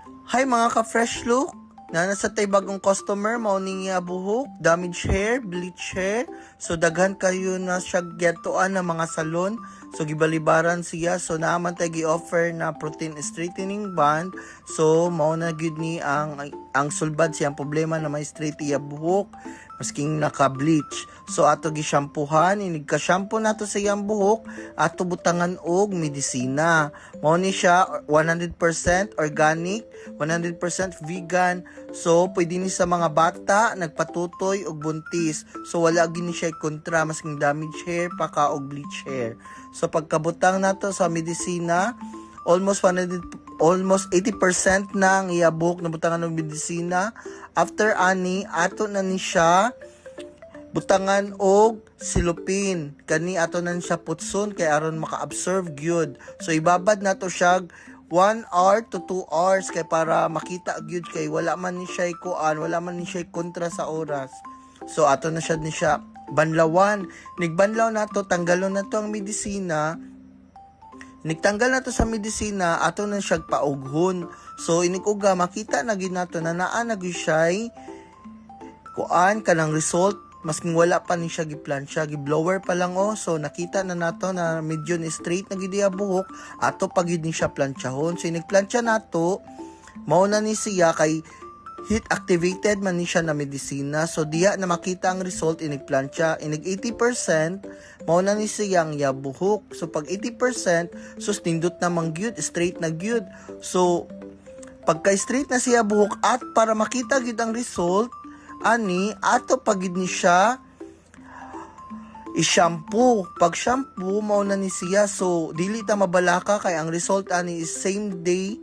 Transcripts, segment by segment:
Hi mga ka-fresh look! Nasa tay bagong customer, mauning niya buhok, damage hair, bleach hair. So daghan kayo na siya getoan ng mga salon. So gibalibaran siya. So naaman tayo gi-offer na protein straightening band. So mao na gyud ni ang sulbad siyang problema na may straight iya buhok masking naka-bleach. So ato gi-shampoohan, inig ka-shampoo nato sa iyang buhok, ato butangan og medisina. Mao ni siya 100% organic, 100% vegan. So pwede ni sa mga bata, nagpatutoy og buntis. So wala gini siya kontra masking damage hair pa ka og bleach hair. So pagkabutang nato sa medisina, almost 80% na ang iya buhok na butangan ng medisina. After ani, ato na ni siya butangan og silupin. Kani ato na siya putson kay aron maka-absorb gyud. So ibabad nato siya 1 hour to 2 hours kay para makita gyud kay wala man ni siya kuan, wala man ni siya kontra sa oras. So ato na siya banlawan. Nigbanlaw nato, tanggalon nato ang medisina. Nigtanggal nato sa medisina, ato na siya paughon. So inikuga makita na gyud nato na naa na gyud siya kuan kanang result masking wala pa ni siya giplansya, giblower pa lang so nakita na nato na medyo ni straight na gid iya buhok, ato pa gid ni siya planchahon. So inigplansya nato, mao na ni siya kay heat activated man ni siya na medisina. So diya na makita ang result, inigplansya, inig 80%, mao na ni siya ang iya buhok. So pag 80%, sus nindot na mang gyud, straight na gyud. So pagka straight na siya buhok at para makita gyud ang result, ani ato pagid ni siya i-shampoo. Pag shampoo mao na ni siya, so dili ta mabalaka kay ang result ani is same day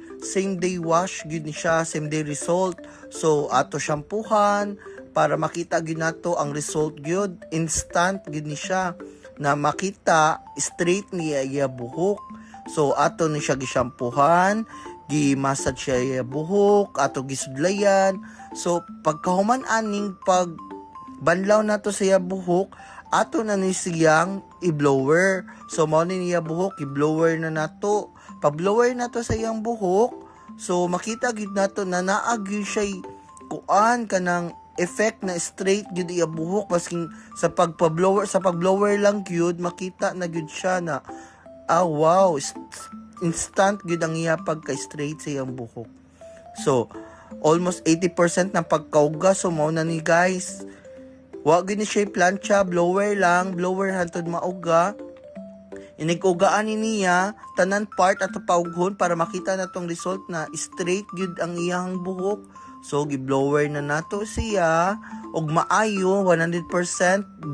wash gyud ni siya, same day result. So ato shampoohan para makita gyud nato ang result gyud, instant gyud ni siya na makita straight niya iya buhok. So ato ni siya gi-shampoohan, gi-massage siya iya buhok, ato gisudlayan. So pagkahuman aning pag banlaw nato sa iya buhok, ato na ni siyang i-blower. So mao ni niya buhok, i-blower na nato. Pag blower nato sa iyang buhok, so makita gid nato na naagi siya kuan kanang effect na straight gid iya buhok masking sa pagblower lang gyud makita na gyud siya na wow, instant gyud ang iya pagka straight sa iyang buhok. So almost 80% na pagkauga. So mao na ni guys, wa gyud ni siya plancha, blower hantod mauga. Inigugaan ni niya tanan part ato paughon para makita na tong result na straight gyud ang iyang buhok. So gi-blower na nato siya og maayo 100%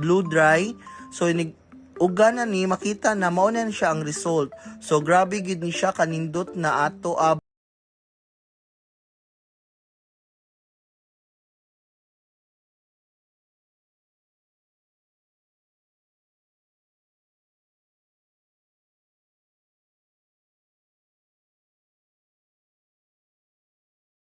blue dry. So uga na ni makita na mao na siya ang result. So grabe gyud ni siya kanindot na ato